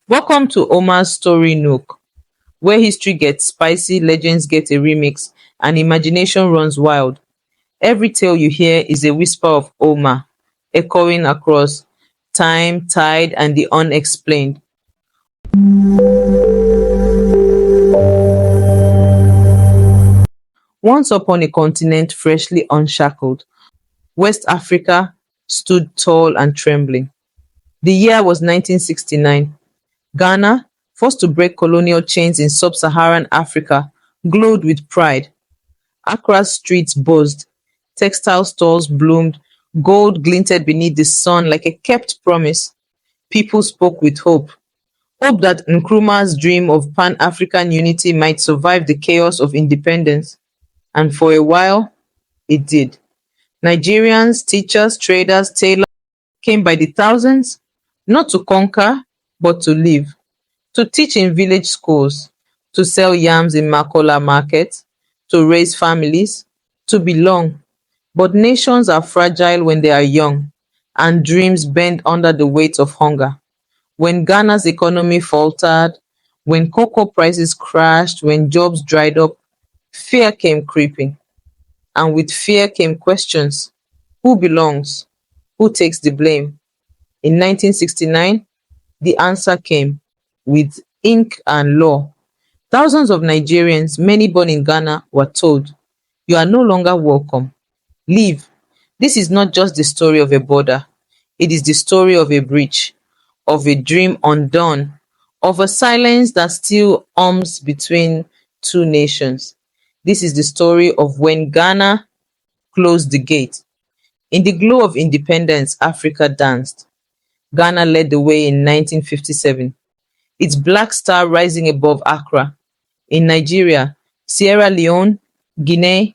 Welcome to Omar's story Nook, where history gets spicy, legends get a remix, and imagination runs wild. Every tale you hear is a whisper of Omar, echoing across time, tide, and the unexplained. Once upon a continent freshly unshackled, West Africa stood tall and trembling. The year was 1969. Ghana, forced to break colonial chains in sub-Saharan Africa, glowed with pride. Accra's streets buzzed, textile stores bloomed, gold glinted beneath the sun like a kept promise. People spoke with hope. Hope that Nkrumah's dream of Pan-African unity might survive the chaos of independence. And for a while, it did. Nigerians, teachers, traders, tailors came by the thousands, not to conquer, but to live, to teach in village schools, to sell yams in Makola market, to raise families, to belong. But nations are fragile when they are young, and dreams bend under the weight of hunger. When Ghana's economy faltered, when cocoa prices crashed, when jobs dried up, fear came creeping. And with fear came questions. Who belongs? Who takes the blame? In 1969, the answer came with ink and law. Thousands of Nigerians, many born in Ghana, were told, "You are no longer welcome. Leave." This is not just the story of a border, it is the story of a breach, of a dream undone, of a silence that still hums between two nations. This is the story of when Ghana closed the gate. In the glow of independence, Africa danced. Ghana led the way in 1957, its black star rising above Accra. In Nigeria, Sierra Leone, Guinea,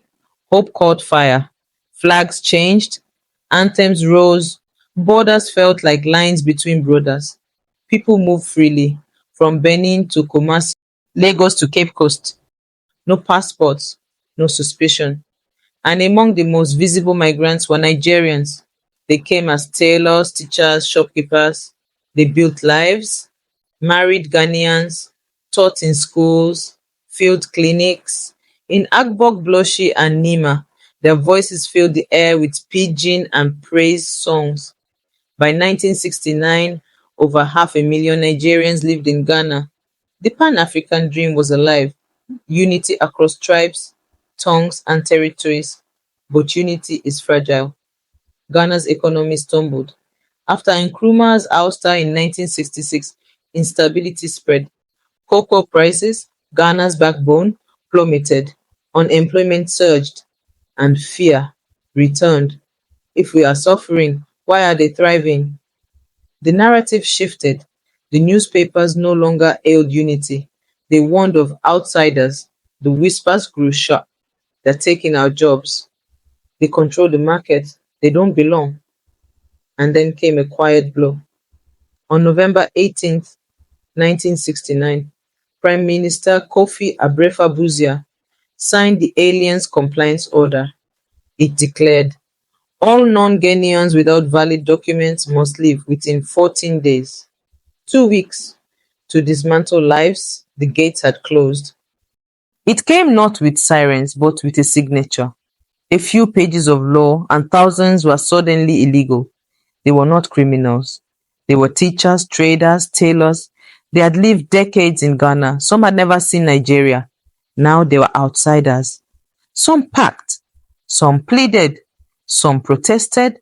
hope caught fire. Flags changed, anthems rose, borders felt like lines between brothers. People moved freely, from Benin to Kumasi, Lagos to Cape Coast. No passports, no suspicion. And among the most visible migrants were Nigerians. They came as tailors, teachers, shopkeepers. They built lives, married Ghanaians, taught in schools, filled clinics. In Agbok, Bloshi, and Nima, their voices filled the air with pidgin and praise songs. By 1969, over 500,000 Nigerians lived in Ghana. The Pan-African dream was alive, unity across tribes, tongues, and territories. But unity is fragile. Ghana's economy stumbled. After Nkrumah's ouster in 1966, instability spread. Cocoa prices, Ghana's backbone, plummeted. Unemployment surged, and fear returned. If we are suffering, why are they thriving? The narrative shifted. The newspapers no longer hailed unity. They warned of outsiders. The whispers grew sharp. They're taking our jobs. They control the market. They don't belong. And then came a quiet blow. On November 18th, 1969, Prime Minister Kofi Abrefa-Busia signed the Aliens Compliance Order. It declared all non-Ghanaians without valid documents must leave within 14 days. 2 weeks to dismantle lives the gates had closed. It came not with sirens, but with a signature. A few pages of law, and thousands were suddenly illegal. They were not criminals. They were teachers, traders, tailors. They had lived decades in Ghana. Some had never seen Nigeria. Now they were outsiders. Some packed, some pleaded, some protested.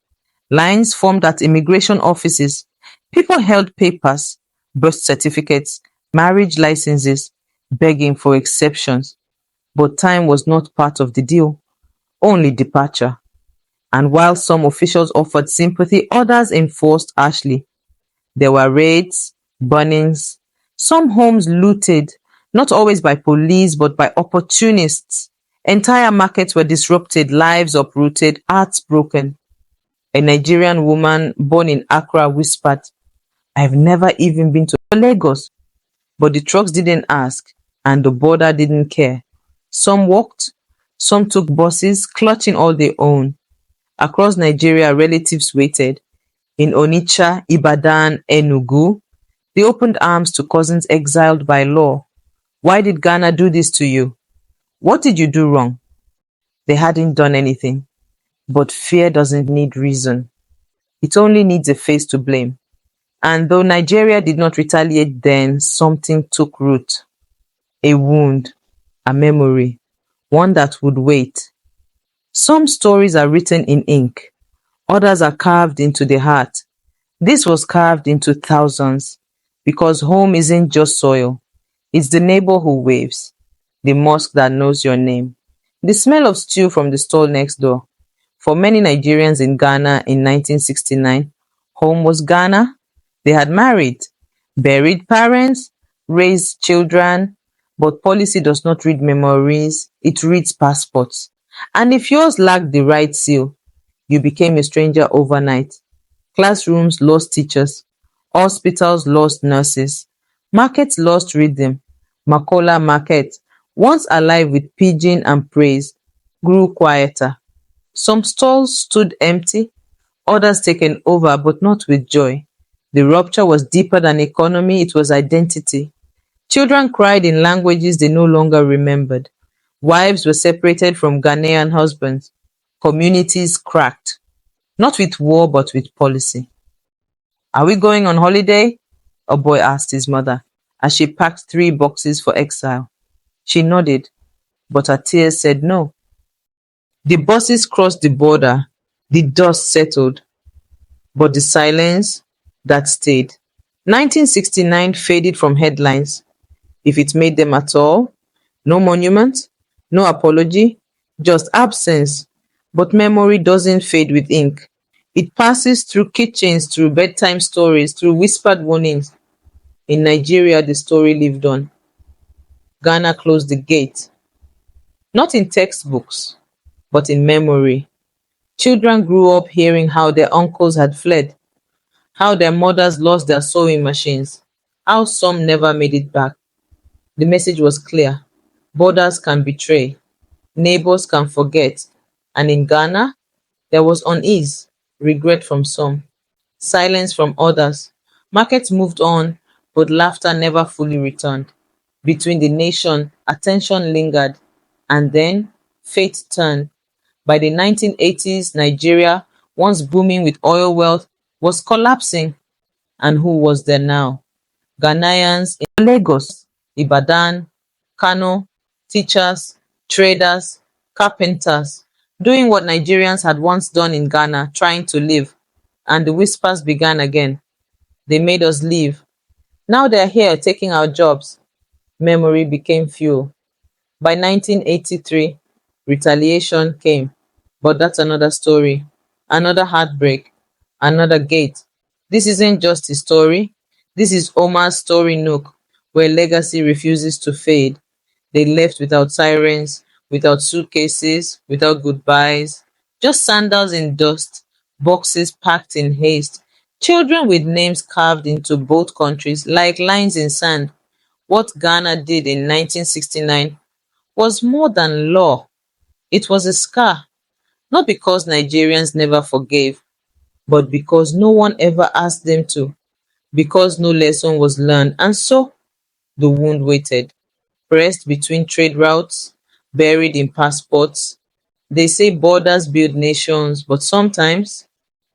Lines formed at immigration offices. People held papers, birth certificates, marriage licenses, begging for exceptions. But time was not part of the deal, only departure. And while some officials offered sympathy, others enforced harshly. There were raids, burnings, some homes looted, not always by police but by opportunists. Entire markets were disrupted, lives uprooted, hearts broken. A Nigerian woman born in Accra whispered, "I've never even been to Lagos." But the trucks didn't ask, and the border didn't care. Some walked, some took buses, clutching all they owned. Across Nigeria, relatives waited. In Onitsha, Ibadan, Enugu, they opened arms to cousins exiled by law. Why did Ghana do this to you? What did you do wrong? They hadn't done anything. But fear doesn't need reason. It only needs a face to blame. And though Nigeria did not retaliate then, something took root. A wound, a memory, one that would wait. Some stories are written in ink, others are carved into the heart. This was carved into thousands, because home isn't just soil, it's the neighbor who waves, the mosque that knows your name, the smell of stew from the stall next door. For many Nigerians in Ghana in 1969, home was Ghana. They had married, buried parents, raised children, but policy does not read memories, it reads passports. And if yours lacked the right seal, you became a stranger overnight. Classrooms lost teachers, hospitals lost nurses, markets lost rhythm. Makola Market, once alive with pidgin and praise, grew quieter. Some stalls stood empty, others taken over, but not with joy. The rupture was deeper than economy, it was identity. Children cried in languages they no longer remembered. Wives were separated from Ghanaian husbands. Communities cracked, not with war, but with policy. Are we going on holiday? A boy asked his mother as she packed 3 boxes for exile. She nodded, but her tears said no. The buses crossed the border, the dust settled, but the silence that stayed. 1969 faded from headlines, if it made them at all. No monument, no apology, just absence. But memory doesn't fade with ink. It passes through kitchens, through bedtime stories, through whispered warnings. In Nigeria, the story lived on. Ghana closed the gate, not in textbooks, but in memory. Children grew up hearing how their uncles had fled, how their mothers lost their sewing machines, how some never made it back. The message was clear. Borders can betray, neighbors can forget. And in Ghana, there was unease, regret from some, silence from others. Markets moved on, but laughter never fully returned. Between the nation, attention lingered, and then fate turned. By the 1980s, Nigeria, once booming with oil wealth, was collapsing. And who was there now? Ghanaians in Lagos, Ibadan, Kano, teachers, traders, carpenters, doing what Nigerians had once done in Ghana, trying to live. And the whispers began again. They made us leave. Now they're here taking our jobs. Memory became fuel. By 1983, retaliation came. But that's another story, another heartbreak, another gate. This isn't just his story. This is Omar's story, Nook, where legacy refuses to fade. They left without sirens, without suitcases, without goodbyes, just sandals in dust, boxes packed in haste, children with names carved into both countries like lines in sand. What Ghana did in 1969 was more than law. It was a scar, not because Nigerians never forgave, but because no one ever asked them to, because no lesson was learned, and so the wound waited, pressed between trade routes, buried in passports. They say borders build nations, but sometimes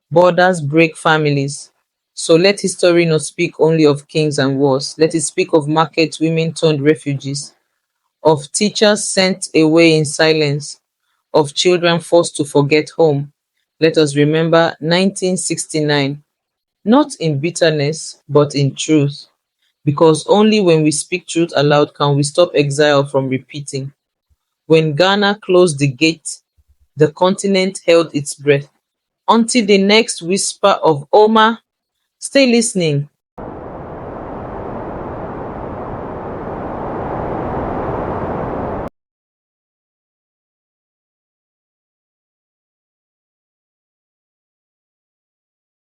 borders break families. So let history not speak only of kings and wars. Let it speak of market women turned refugees, of teachers sent away in silence, of children forced to forget home. Let us remember 1969, not in bitterness, but in truth. Because only when we speak truth aloud can we stop exile from repeating. When Ghana closed the gate, the continent held its breath. Until the next whisper of Omar, stay listening.